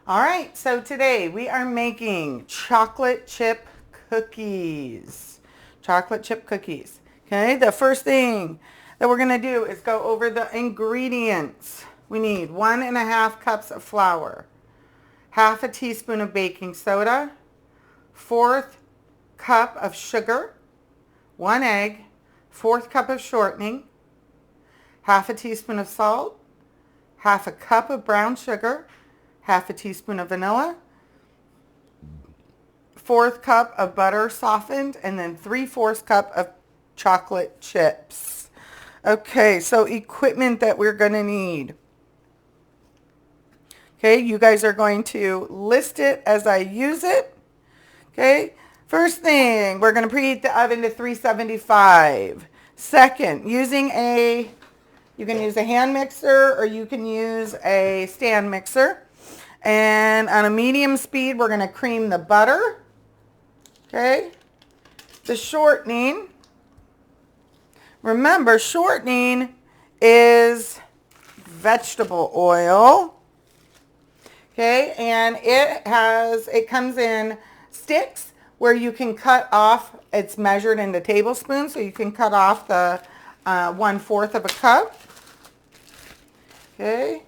All right, so today we are making chocolate chip cookies. Chocolate chip cookies. Okay, the first thing that we're gonna do is go over the ingredients. We need 1.5 cups of flour, half a teaspoon of baking soda, 1/4 cup of sugar, 1 egg, 1/4 cup of shortening, half a teaspoon of salt, half a cup of brown sugar, half a teaspoon of vanilla, 1/4 cup of butter softened, and then 3/4 cup of chocolate chips. Okay, so equipment that we're going to need. Okay, you guys are going to list it as I use it. Okay, first thing, we're going to preheat the oven to 375. Second, you can use a hand mixer or you can use a stand mixer. And on a medium speed, we're going to cream the butter. Okay, the shortening. Remember, shortening is vegetable oil. Okay, and it comes in sticks where you can cut off. It's measured into tablespoons, so you can cut off the 1/4 of a cup. Okay,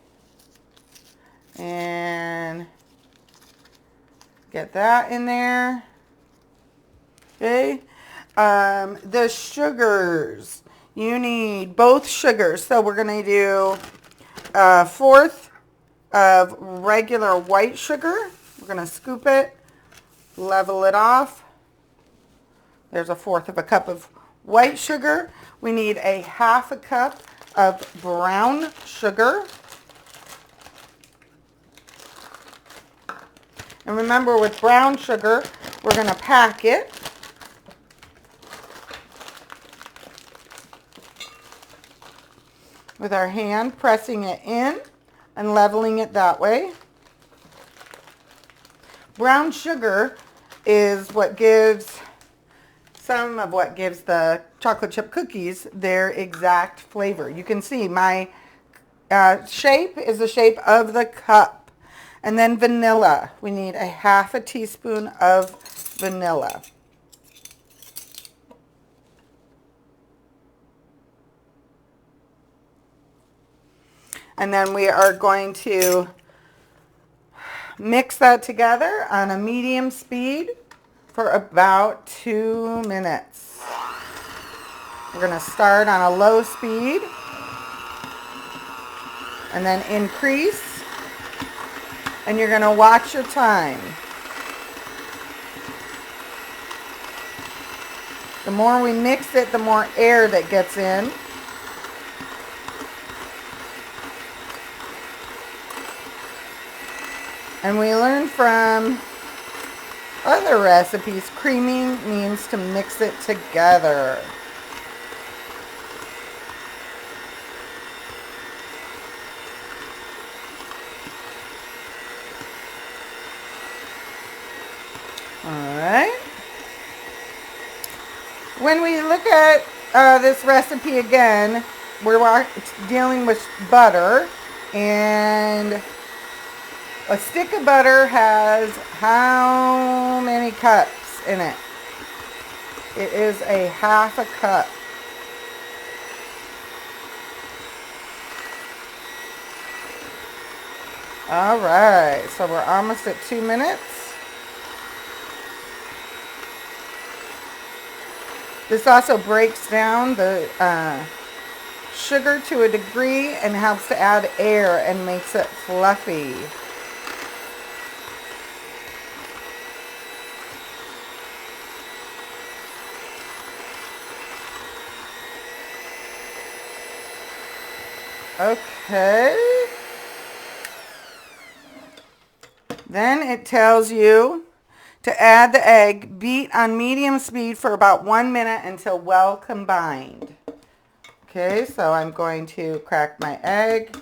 and get that in there. Okay, the sugars. You need both sugars. So we're going to do 1/4 of regular white sugar. We're going to scoop it, level it off. There's 1/4 of a cup of white sugar. We need a 1/2 a cup of brown sugar. And remember, with brown sugar, we're going to pack it. With our hand, pressing it in and leveling it that way. Brown sugar is what gives the chocolate chip cookies their exact flavor. You can see my shape is the shape of the cup. And then vanilla. We need a 1/2 a teaspoon of vanilla. And then we are going to mix that together on a medium speed for about 2 minutes. We're going to start on a low speed and then increase. And you're going to watch your time. The more we mix it, the more air that gets in. And we learn from other recipes, creaming means to mix it together. Alright. When we look at this recipe again, we're dealing with butter, and a stick of butter has how many cups in it? It is a 1/2 a cup. Alright, so we're almost at 2 minutes. This also breaks down the sugar to a degree and helps to add air and makes it fluffy. Okay. Then it tells you to add the egg, beat on medium speed for about 1 minute until well combined. Okay, so I'm going to crack my egg.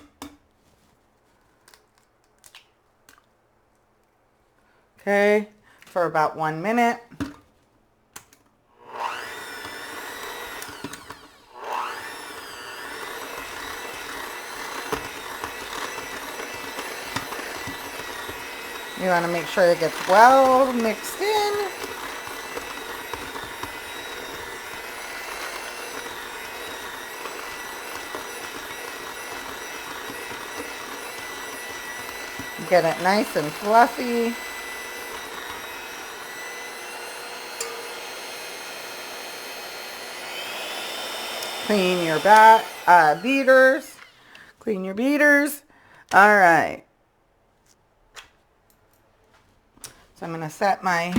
Okay, for about 1 minute. You want to make sure it gets well mixed in. Get it nice and fluffy. Clean your beaters. Clean your beaters. All right. So I'm going to set my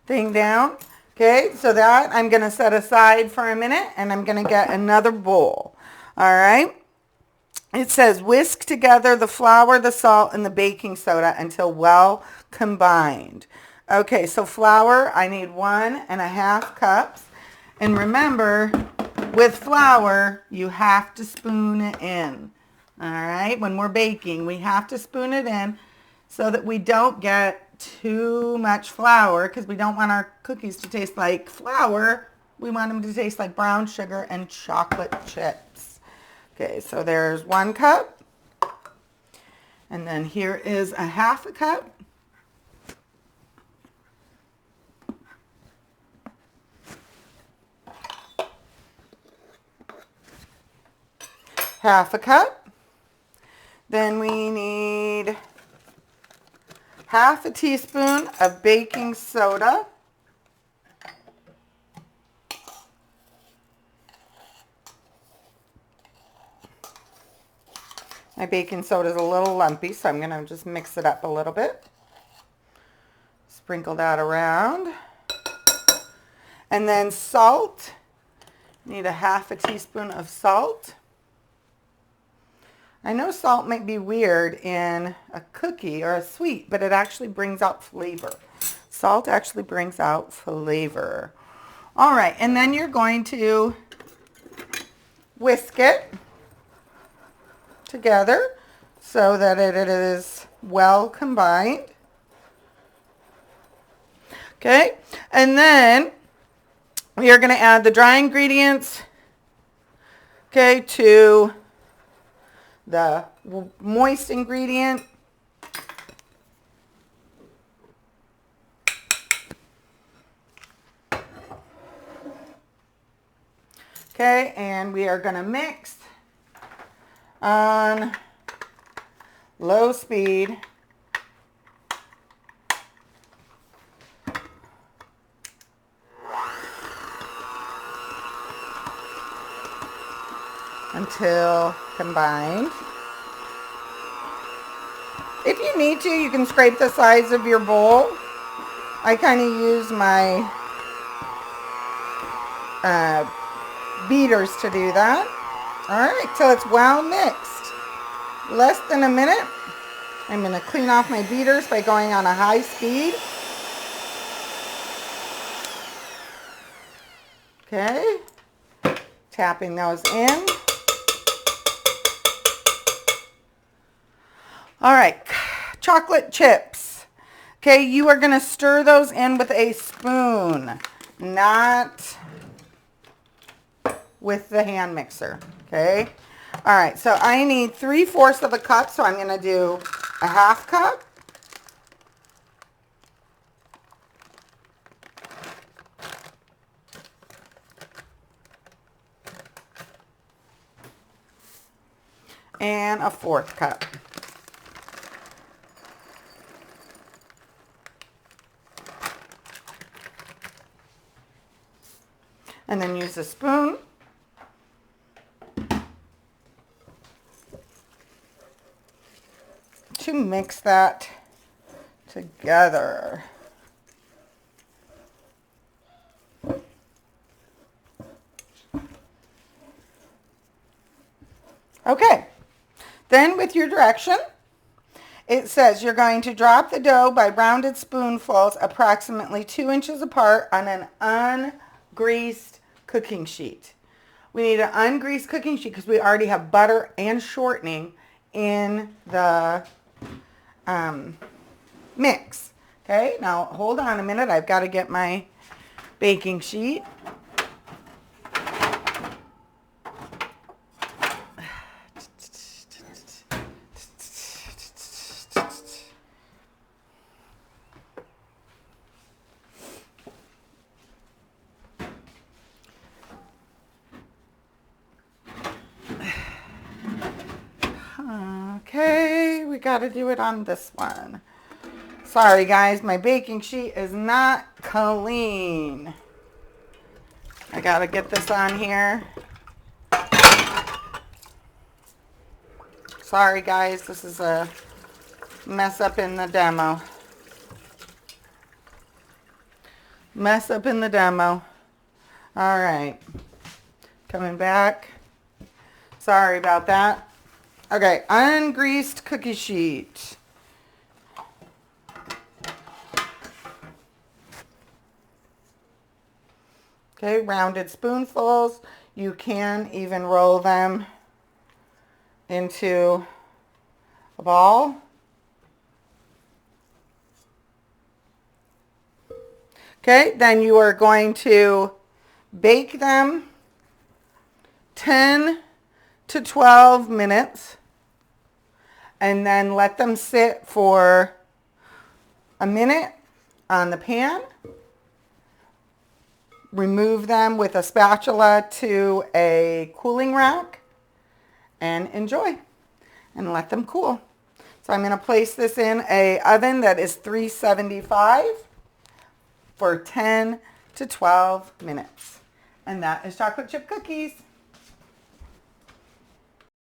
thing down. Okay, so that I'm going to set aside for a minute, and I'm going to get another bowl. All right. It says whisk together the flour, the salt, and the baking soda until well combined. Okay, so flour, I need 1.5 cups. And remember, with flour, you have to spoon it in. All right, when we're baking, we have to spoon it in so that we don't get too much flour, because we don't want our cookies to taste like flour. We want them to taste like brown sugar and chocolate chips. Okay, so there's 1 cup, and then here is 1/2 cup. Half a cup. Then we need 1/2 teaspoon of baking soda. My baking soda is a little lumpy, so I'm going to just mix it up a little bit. Sprinkle that around. And then salt. Need 1/2 teaspoon of salt. I know salt might be weird in a cookie or a sweet, but it actually brings out flavor. Salt actually brings out flavor. All right, and then you're going to whisk it together so that it is well combined. Okay, and then we are going to add the dry ingredients, okay, to the moist ingredient. Okay, and we are going to mix on low speed until combined. If you need to, you can scrape the sides of your bowl. I kind of use my beaters to do that. All right, till it's well mixed. Less than a minute. I'm going to clean off my beaters by going on a high speed. Okay, tapping those in. All right, chocolate chips. Okay, you are going to stir those in with a spoon, not with the hand mixer. Okay, all right, so I need 3/4 of a cup, so I'm going to do 1/2 cup. And 1/4 cup. And then use a spoon to mix that together. Okay, then with your direction, it says you're going to drop the dough by rounded spoonfuls approximately 2 inches apart on an ungreased cooking sheet. We need an ungreased cooking sheet because we already have butter and shortening in the mix. Okay, now hold on a minute. I've got to get my baking sheet. got to do it on this one. Sorry guys, my baking sheet is not clean. I got to get this on here. Sorry guys, this is a mess up in the demo. Mess up in the demo. All right. Coming back. Sorry about that. Okay, ungreased cookie sheet. Okay, rounded spoonfuls. You can even roll them into a ball. Okay, then you are going to bake them 10 to 12 minutes and then let them sit for a minute on the pan. Remove them with a spatula to a cooling rack and enjoy and let them cool. So I'm going to place this in an oven that is 375 for 10 to 12 minutes. And that is chocolate chip cookies.